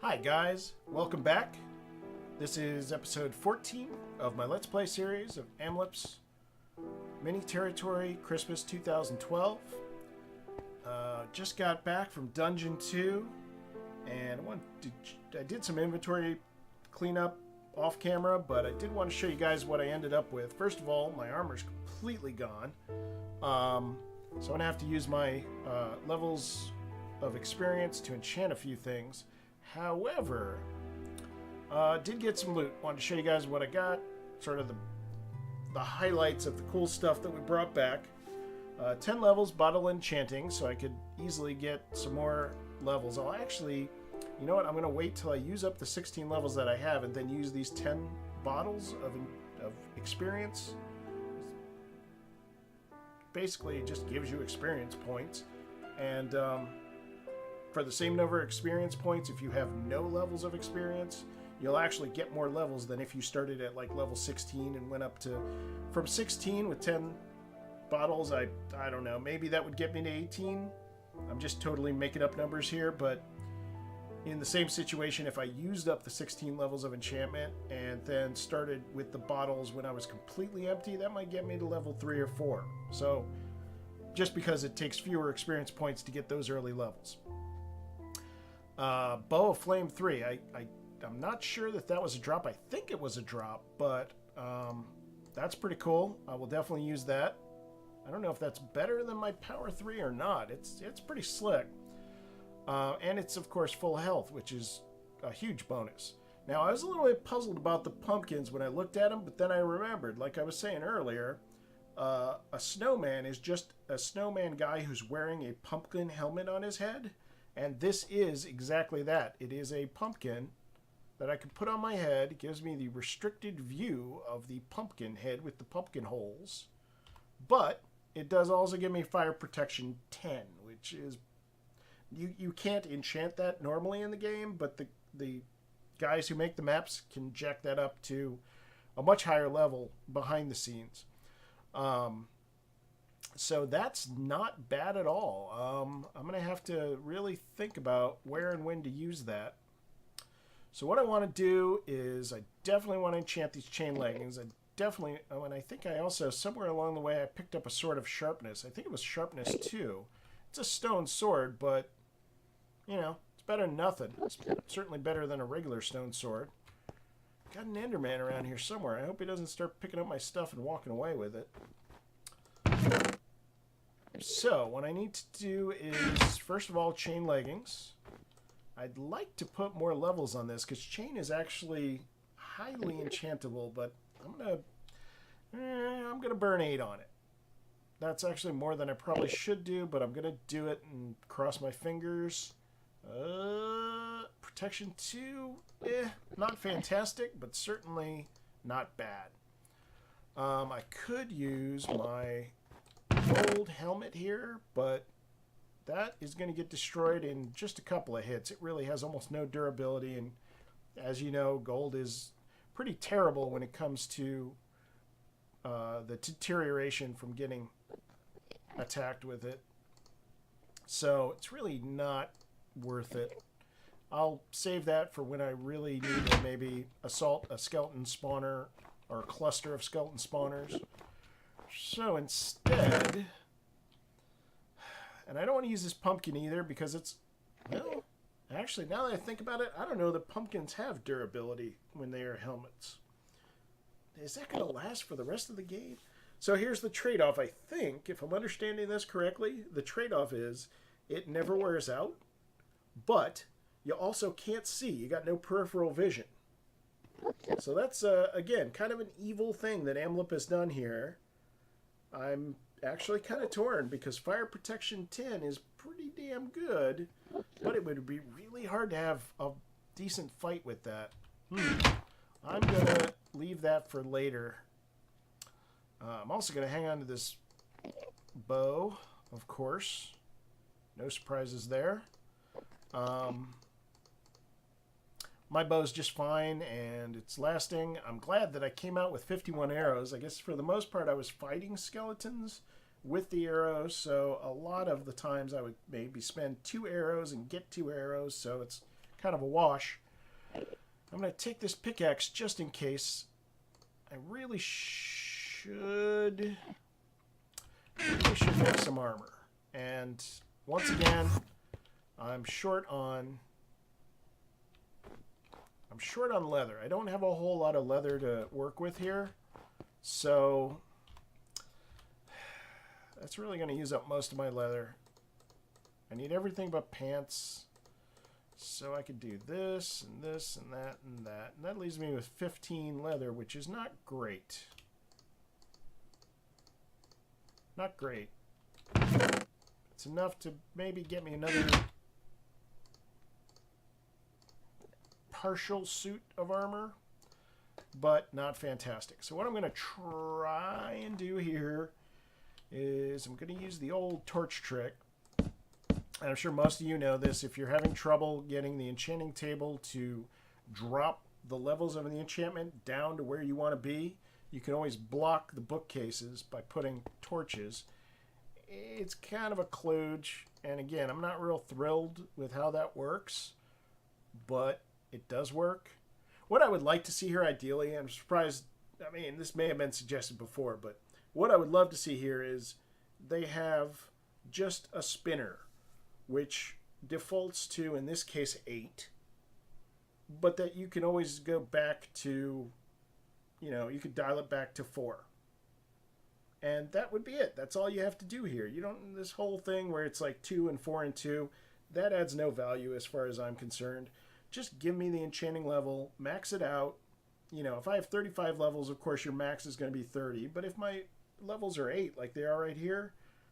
Hi guys, welcome back. This is episode 14 of my Let's Play series of Amlup's Mini Territory Christmas 2012. Just got back from Dungeon 2 and I did some inventory cleanup off camera, but I did want to show you guys what I ended up with. First of all, my armor's completely gone. So I'm going to have to use my levels of experience to enchant a few things. However, did get some loot. Wanted to show you guys what I got, sort of the highlights of the cool stuff that we brought back. 10 levels bottle enchanting, so I could easily get some more levels. I'll actually, you know what, I'm going to wait till I use up the 16 levels that I have and then use these 10 bottles of experience. Basically, it just gives you experience points. And for the same number of experience points, if you have no levels of experience, you'll actually get more levels than if you started at like level 16 and went up to, from 16 with 10 bottles, I don't know, maybe that would get me to 18. I'm just totally making up numbers here, but in the same situation, if I used up the 16 levels of enchantment and then started with the bottles when I was completely empty, that might get me to level 3 or 4. So, just because it takes fewer experience points to get those early levels. Bow of Flame 3. I'm not sure that was a drop. I think it was a drop, but that's pretty cool. I will definitely use that. I don't know if that's better than my Power 3 or not. It's pretty slick. And it's, of course, full health, which is a huge bonus. Now, I was a little bit puzzled about the pumpkins when I looked at them, but then I remembered, like I was saying earlier, a snowman is just a snowman guy who's wearing a pumpkin helmet on his head. And this is exactly that. It is a pumpkin that I can put on my head. It gives me the restricted view of the pumpkin head with the pumpkin holes. But it does also give me Fire Protection 10, which is... You can't enchant that normally in the game, but the guys who make the maps can jack that up to a much higher level behind the scenes. So that's not bad at all. I'm going to have to really think about where and when to use that. So what I want to do is I definitely want to enchant these chain leggings. I definitely, and I think I also, somewhere along the way, I picked up a Sword of Sharpness. I think it was Sharpness 2. It's a stone sword, but, you know, it's better than nothing. It's certainly better than a regular stone sword. Got an Enderman around here somewhere. I hope he doesn't start picking up my stuff and walking away with it. So, what I need to do is, first of all, chain leggings. I'd like to put more levels on this, because chain is actually highly enchantable, but I'm gonna burn 8 on it. That's actually more than I probably should do, but I'm gonna do it and cross my fingers. Protection 2, not fantastic, but certainly not bad. I could use my gold helmet here, but that is going to get destroyed in just a couple of hits. It really has almost no durability, and as you know, gold is pretty terrible when it comes to the deterioration from getting attacked with it. So it's really not worth it. I'll save that for when I really need to maybe assault a skeleton spawner or a cluster of skeleton spawners. So instead, and I don't want to use this pumpkin either because it's, well, actually, now that I think about it, I don't know that pumpkins have durability when they are helmets. Is that going to last for the rest of the game? So here's the trade-off, I think, if I'm understanding this correctly. The trade-off is it never wears out, but you also can't see. You got no peripheral vision. So that's, again, kind of an evil thing that Amlup has done here. I'm actually kind of torn because Fire Protection 10 is pretty damn good, but it would be really hard to have a decent fight with that. I'm going to leave that for later. I'm also going to hang on to this bow, of course. No surprises there. My bow's just fine, and it's lasting. I'm glad that I came out with 51 arrows. I guess for the most part I was fighting skeletons with the arrows, so a lot of the times I would maybe spend 2 arrows and get 2 arrows, so it's kind of a wash. I'm going to take this pickaxe just in case. I really should make some armor. And once again, I'm short on leather. I don't have a whole lot of leather to work with here. So that's really going to use up most of my leather. I need everything but pants. So I could do this and this and that and that. And that leaves me with 15 leather, which is not great. Not great. It's enough to maybe get me another partial suit of armor, but not fantastic. So what I'm going to try and do here is I'm going to use the old torch trick. And I'm sure most of you know this. If you're having trouble getting the enchanting table to drop the levels of the enchantment down to where you want to be, you can always block the bookcases by putting torches. It's kind of a kludge, and again, I'm not real thrilled with how that works, but it does work. What I would like to see here, ideally, I'm surprised, I mean, this may have been suggested before, but what I would love to see here is they have just a spinner, which defaults to, in this case, 8, but that you can always go back to, you know, you could dial it back to 4. And that would be it. That's all you have to do here. You don't, this whole thing where it's like 2 and 4 and 2, that adds no value as far as I'm concerned. Just give me the enchanting level, max it out. You know, if I have 35 levels, of course your max is going to be 30. But if my levels are 8, like they are right here,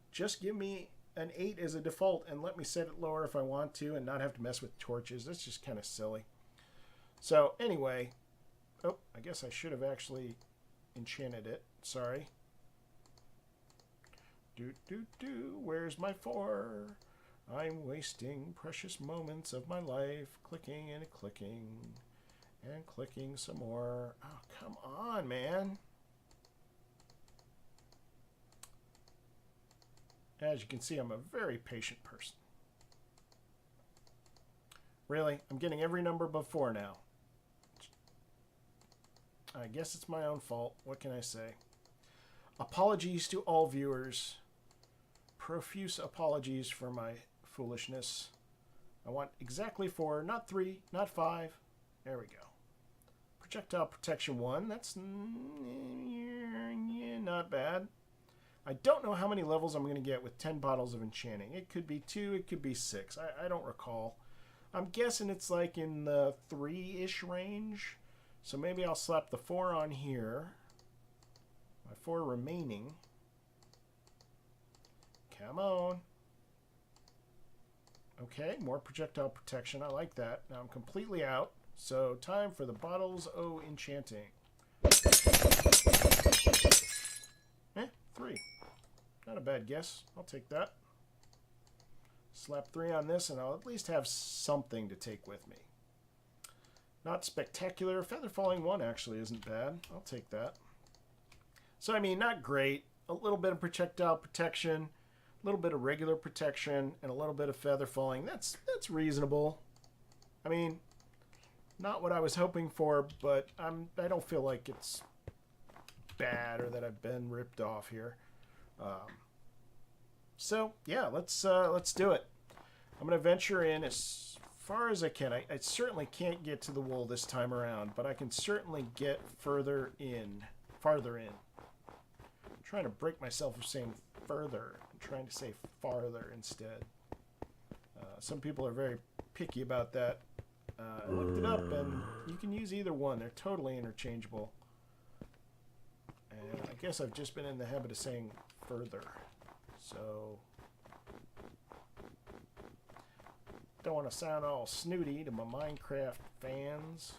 just give me an 8 as a default and let me set it lower if I want to and not have to mess with torches. That's just kind of silly. So anyway, oh, I guess I should have actually enchanted it. Sorry. Where's my 4? I'm wasting precious moments of my life clicking and clicking and clicking some more. Oh, come on, man. As you can see, I'm a very patient person. Really, I'm getting every number above 4 now. I guess it's my own fault. What can I say? Apologies to all viewers. Profuse apologies for my foolishness. I want exactly 4, not 3, not 5. There we go. Projectile protection 1. That's not bad. I don't know how many levels I'm going to get with 10 bottles of enchanting. It could be 2, it could be 6. I don't recall. I'm guessing it's like in the 3-ish range. So maybe I'll slap the 4 on here. My 4 remaining. Come on. Okay, more projectile protection. I like that. Now I'm completely out. So time for the bottles o' enchanting. 3. Not a bad guess. I'll take that. Slap 3 on this and I'll at least have something to take with me. Not spectacular. Feather falling 1 actually isn't bad. I'll take that. So I mean, not great. A little bit of projectile protection. A little bit of regular protection and a little bit of feather falling. That's reasonable. I mean, not what I was hoping for, but I don't feel like it's bad or that I've been ripped off here. So yeah, let's do it. I'm gonna venture in as far as I can. I certainly can't get to the wool this time around, but I can certainly get farther in. I'm trying to break myself from saying further. Trying to say farther instead. Some people are very picky about that. I looked it up and you can use either one. They're totally interchangeable. And I guess I've just been in the habit of saying further. So don't want to sound all snooty to my Minecraft fans.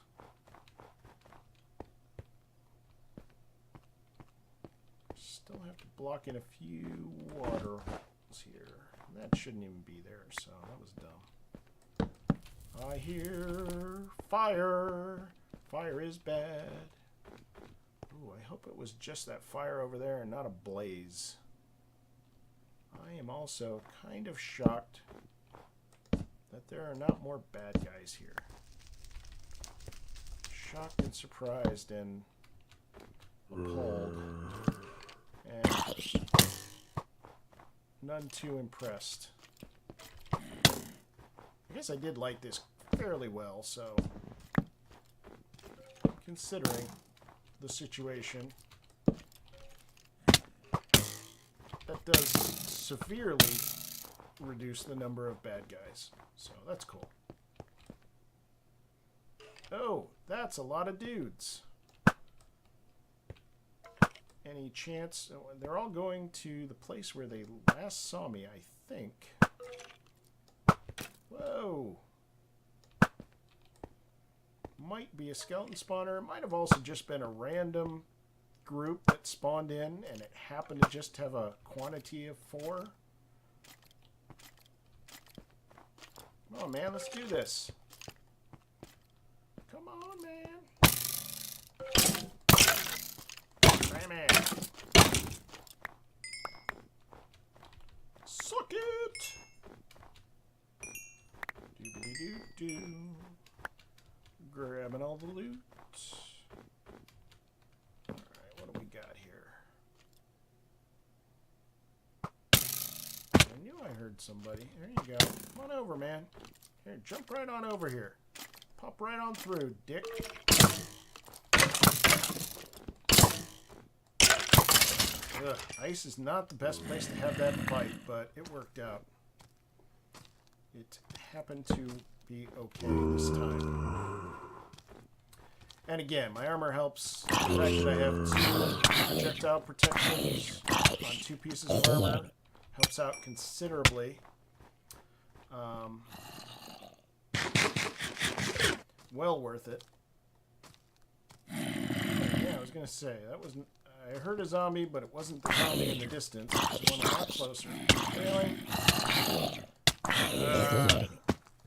Still have to block in a few water holes here. That shouldn't even be there, so that was dumb. I hear fire. Fire is bad. Ooh, I hope it was just that fire over there and not a blaze. I am also kind of shocked that there are not more bad guys here. Shocked and surprised and appalled. And none too impressed. I guess I did light this fairly well, so considering the situation, that does severely reduce the number of bad guys. So that's cool. Oh, that's a lot of dudes. Any chance? They're all going to the place where they last saw me, I think. Whoa. Might be a skeleton spawner. It might have also just been a random group that spawned in and it happened to just have a quantity of 4. Come on, man. Let's do this. Come on, man. Bam it. Suck it. Doobity-doo-doo. Grabbing all the loot. Alright, what do we got here? I knew I heard somebody. There you go. Come on over, man. Here, jump right on over here. Pop right on through, dick. Ugh, ice is not the best place to have that fight, but it worked out. It happened to be okay this time. And again, my armor helps. The fact that I have 2 projectile protections on 2 pieces of armor helps out considerably. Well worth it. Yeah, I was going to say, that wasn't... I heard a zombie, but it wasn't the zombie in the distance. It was one a lot closer. Really?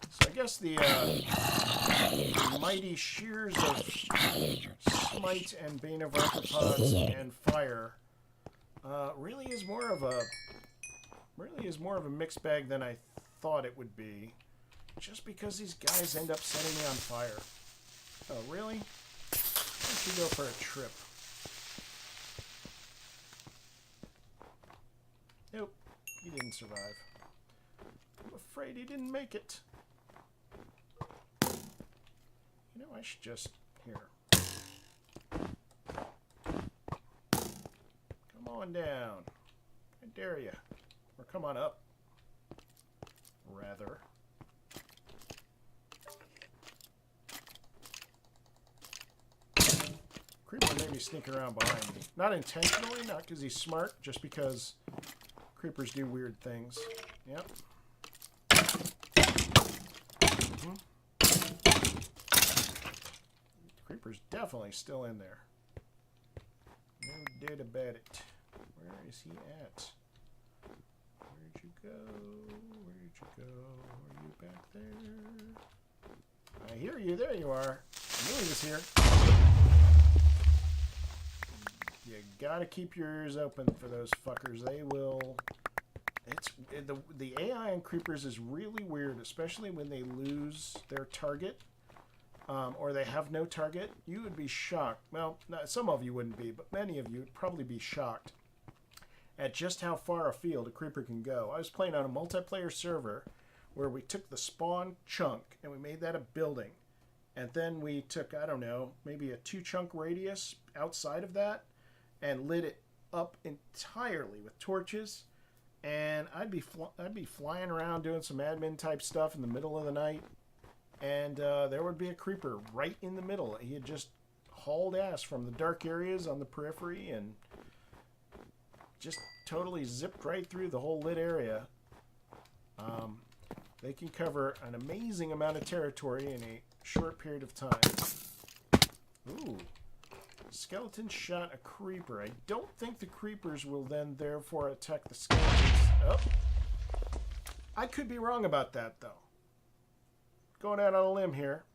So I guess the mighty shears of Smite and Bane of Arthropods and Fire really is more of a mixed bag than I thought it would be. Just because these guys end up setting me on fire. Oh, really? Why don't you go for a trip? Nope, he didn't survive. I'm afraid he didn't make it. You know, I should just... Here. Come on down. I dare you. Or come on up. Rather. Creeper made me sneak around behind me. Not intentionally, not because he's smart, just because creepers do weird things. Yep. Creeper's definitely still in there. No doubt about it. Where is he at? Where'd you go? Where'd you go? Are you back there? I hear you. There you are. I knew he was here. You gotta keep your ears open for those fuckers. They will... The AI on creepers is really weird, especially when they lose their target, or they have no target. You would be shocked. Well, some of you wouldn't be, but many of you would probably be shocked at just how far afield a creeper can go. I was playing on a multiplayer server where we took the spawn chunk and we made that a building. And then we took, I don't know, maybe a 2-chunk radius outside of that and lit it up entirely with torches. And I'd be flying around doing some admin type stuff in the middle of the night, and there would be a creeper right in the middle. He had just hauled ass from the dark areas on the periphery and just totally zipped right through the whole lit area. They can cover an amazing amount of territory in a short period of time. Ooh. Skeleton shot a creeper. I don't think the creepers will then therefore attack the skeletons. Oh. I could be wrong about that, though. Going out on a limb here.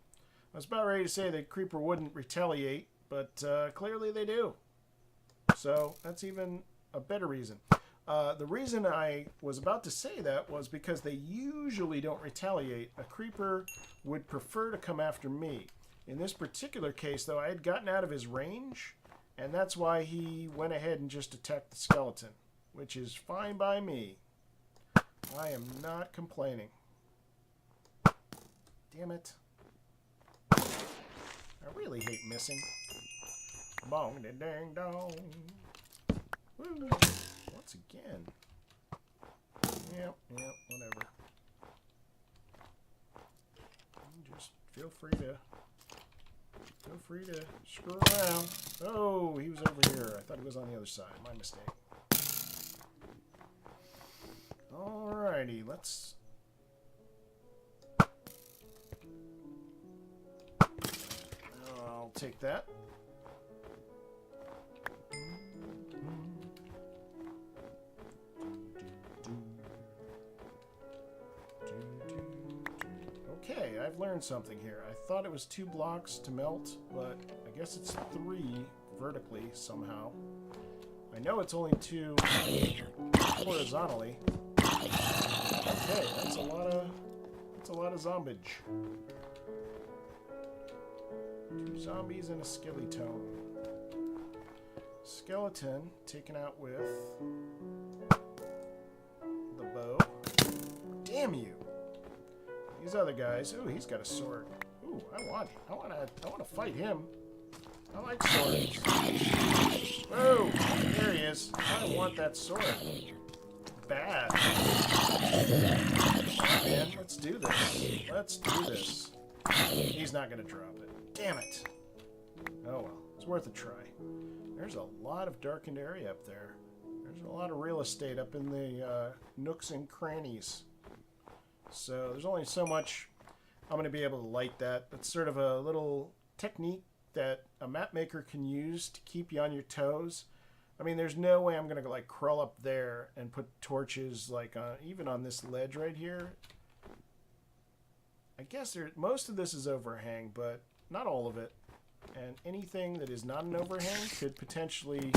I was about ready to say that creeper wouldn't retaliate, but clearly they do. So that's even a better reason. The reason I was about to say that was because they usually don't retaliate. A creeper would prefer to come after me. In this particular case, though, I had gotten out of his range, and that's why he went ahead and just attacked the skeleton, which is fine by me. I am not complaining. Damn it. I really hate missing. Bong da dang dong. Woo. Once again. Yep, whatever. Just feel free to screw around. Oh, he was over here. I thought he was on the other side. My mistake. Alrighty, let's... I'll take that. Okay, I've learned something here. I thought it was 2 blocks to melt, but I guess it's 3 vertically somehow. I know it's only 2 horizontally. Okay, that's a lot of zombage. 2 zombies and a skeleton. Skeleton taken out with the bow. Damn you! These other guys. Ooh, he's got a sword. Ooh, I want to fight him. I like swords. Whoa! There he is. I want that sword. Bad. Right, man, let's do this. Let's do this. He's not gonna drop it. Damn it. Oh well, it's worth a try. There's a lot of darkened area up there. There's a lot of real estate up in the nooks and crannies. So there's only so much I'm going to be able to light that. That's sort of a little technique that a map maker can use to keep you on your toes. I mean, there's no way I'm going to like crawl up there and put torches like even on this ledge right here. I guess most of this is overhang, but not all of it. And anything that is not an overhang could potentially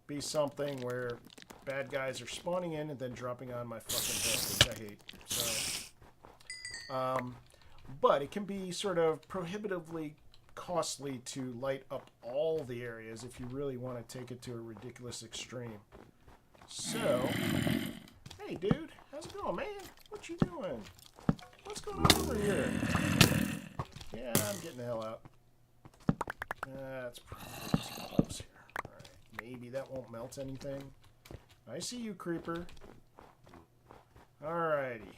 be something where bad guys are spawning in and then dropping on my fucking head, which I hate. So, but it can be sort of prohibitively costly to light up all the areas if you really want to take it to a ridiculous extreme. So, hey dude, how's it going, man? What you doing? What's going on over here? Yeah, I'm getting the hell out. That's pretty close here. Alright, maybe that won't melt anything. I see you, creeper. Alrighty.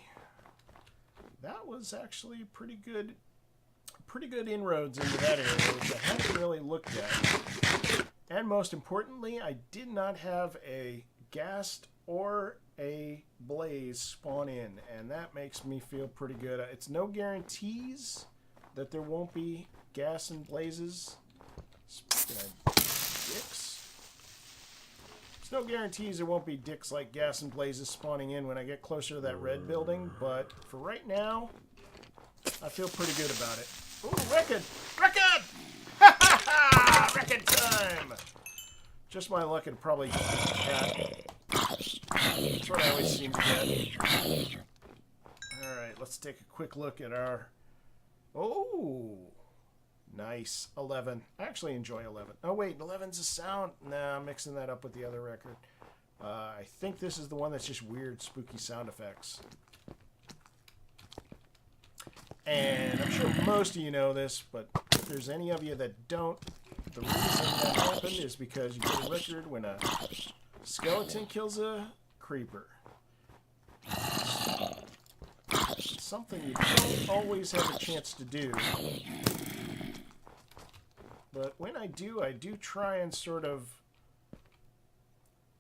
That was actually pretty good inroads into that area, which I haven't really looked at. And most importantly, I did not have a ghast or a blaze spawn in, and that makes me feel pretty good. It's no guarantees that there won't be gas and blazes. Speaking of dicks. There's no guarantees there won't be dicks like gas and blazes spawning in when I get closer to that red building, but for right now, I feel pretty good about it. Ooh, record! Record! Ha ha ha! Record time! Just my luck, it'd probably be a cat. That's what I always seem to get. Alright, let's take a quick look at our... Oh! Nice. 11. I actually enjoy 11. Oh, wait. 11's a sound. Nah, I'm mixing that up with the other record. I think this is the one that's just weird, spooky sound effects. And I'm sure most of you know this, but if there's any of you that don't, the reason that happened is because you get a record when a skeleton kills a creeper. It's something you don't always have a chance to do. But when I do try and sort of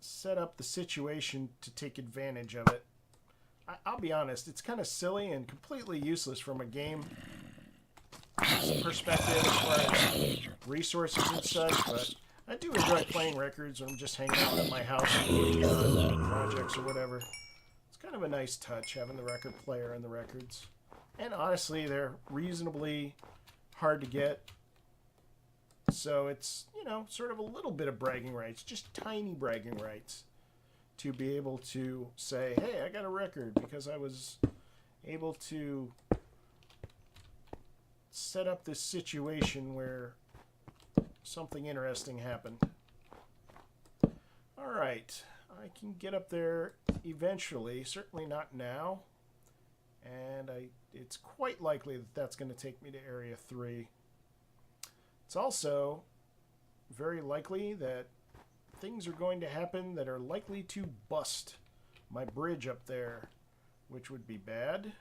set up the situation to take advantage of it. I'll be honest, it's kind of silly and completely useless from a game perspective as far as resources and such, but I do enjoy playing records when I'm just hanging out at my house and projects or whatever. It's kind of a nice touch having the record player and the records. And honestly, they're reasonably hard to get. So it's, you know, sort of a little bit of bragging rights, just tiny bragging rights, to be able to say, hey, I got a record because I was able to set up this situation where something interesting happened. All right, I can get up there eventually, certainly not now. And it's quite likely that that's going to take me to Area 3. It's also very likely that things are going to happen that are likely to bust my bridge up there, which would be bad.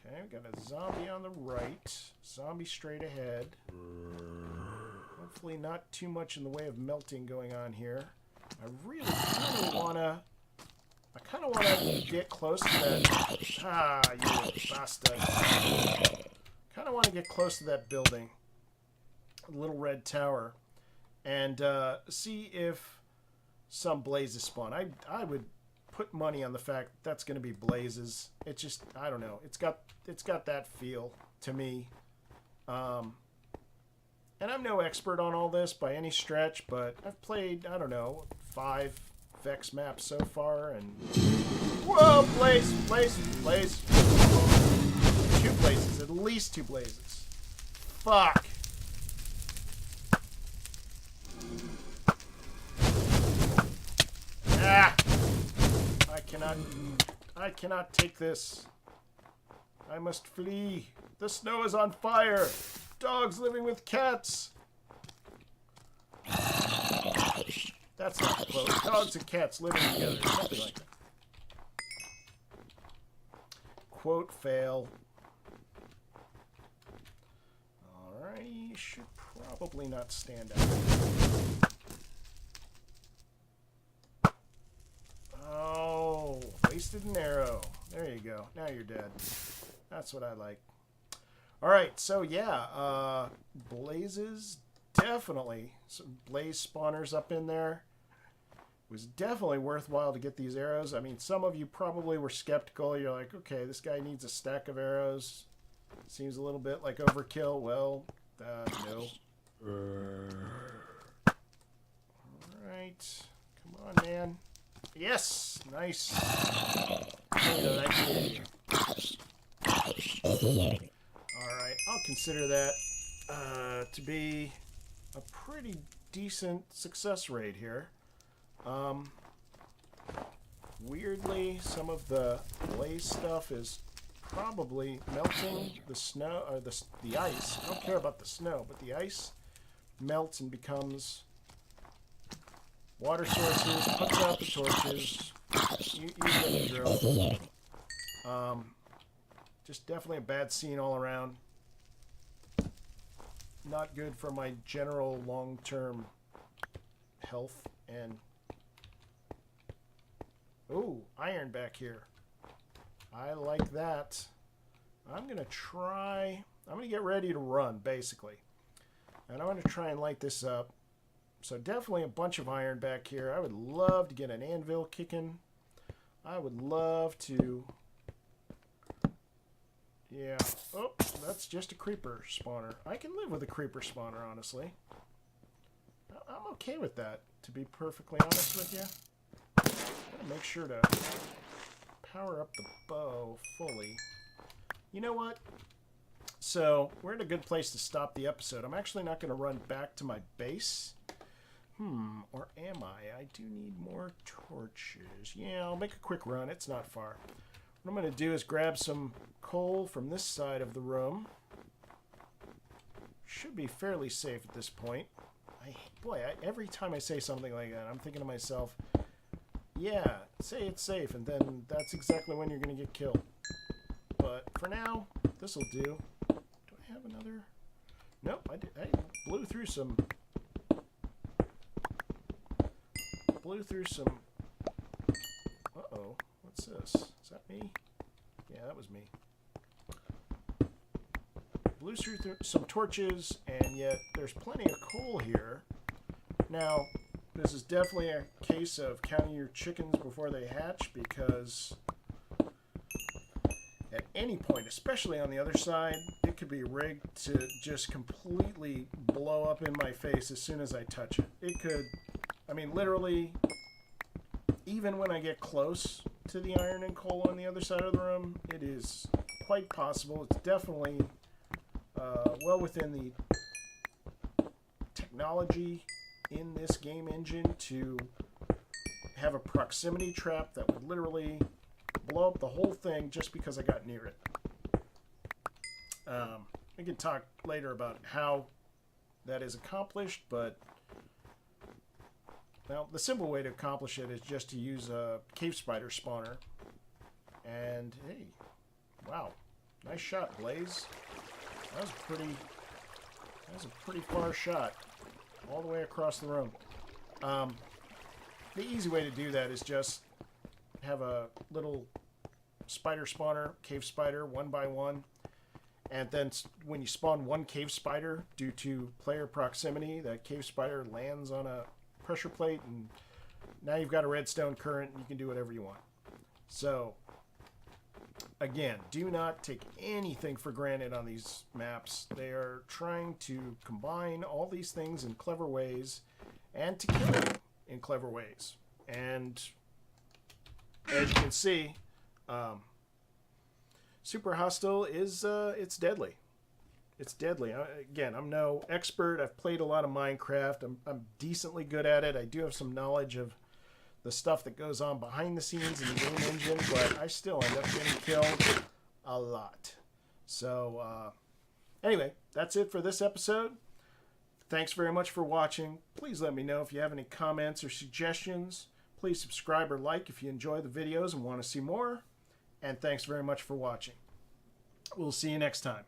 Okay, we got a zombie on the right, zombie straight ahead. Hopefully not too much in the way of melting going on here. I really kind of want to get close to that. Ah, you bastard. Kind of want to get close to that building, a little red tower, and see if some blazes spawn. I would put money on the fact that's going to be blazes. It's just, I don't know. It's got that feel to me. And I'm no expert on all this by any stretch, but I've played, I don't know, 5 Vex maps so far, and whoa, blaze. 2 blazes, at least 2 blazes. Fuck. Ah! I cannot take this. I must flee. The snow is on fire. Dogs living with cats. That's not the quote. Dogs and cats living together. Something like that. Quote fail. Alright, you should probably not stand out. Oh, wasted an arrow. There you go. Now you're dead. That's what I like. Alright, so yeah, blazes, definitely. Some blaze spawners up in there. It was definitely worthwhile to get these arrows. I mean, some of you probably were skeptical. You're like, okay, this guy needs a stack of arrows. Seems a little bit like overkill. Well, no. Alright, come on, man. Yes, nice. Alright, I'll consider that to be a pretty decent success rate here. Weirdly, some of the blaze stuff is probably melting. The snow, or the ice. I don't care about the snow, but the ice melts and becomes water sources, puts out the torches. You get the drill. Just definitely a bad scene all around. Not good for my general long-term health and... Ooh, iron back here. I like that. I'm going to get ready to run, basically. And I'm going to try and light this up. So definitely a bunch of iron back here. I would love to get an anvil kicking. I would love to... Yeah. Oh, that's just a creeper spawner. I can live with a creeper spawner, honestly. I'm okay with that, to be perfectly honest with you. I'm going to make sure to power up the bow fully. You know what? So, we're in a good place to stop the episode. I'm actually not going to run back to my base. Or am I? I do need more torches. Yeah, I'll make a quick run. It's not far. What I'm going to do is grab some coal from this side of the room. Should be fairly safe at this point. Every time I say something like that, I'm thinking to myself, yeah, say it's safe, and then that's exactly when you're going to get killed. But for now, this will do. Do I have another? Nope, I blew through some... Uh-oh, what's this? Is that me? Yeah, that was me. Blew through some torches, and yet there's plenty of coal here. Now, this is definitely a case of counting your chickens before they hatch, because at any point, especially on the other side, it could be rigged to just completely blow up in my face as soon as I touch it. It could... I mean, literally, even when I get close to the iron and coal on the other side of the room, it is quite possible. It's definitely well within the technology in this game engine to have a proximity trap that would literally blow up the whole thing just because I got near it. We can talk later about how that is accomplished, but well, the simple way to accomplish it is just to use a cave spider spawner. And hey, wow, nice shot, Blaze. That was a pretty far shot, all the way across the room. The easy way to do that is just have a little spider spawner, cave spider, 1 by 1. And then when you spawn one cave spider, due to player proximity, that cave spider lands on a pressure plate, and now you've got a redstone current, and you can do whatever you want. So, again, do not take anything for granted on these maps. They are trying to combine all these things in clever ways, and to kill you in clever ways. And as you can see, Super Hostile is it's deadly. It's deadly. Again, I'm no expert. I've played a lot of Minecraft. I'm decently good at it. I do have some knowledge of the stuff that goes on behind the scenes in the game engine, but I still end up getting killed a lot. So, anyway, that's it for this episode. Thanks very much for watching. Please let me know if you have any comments or suggestions. Please subscribe or like if you enjoy the videos and want to see more. And thanks very much for watching. We'll see you next time.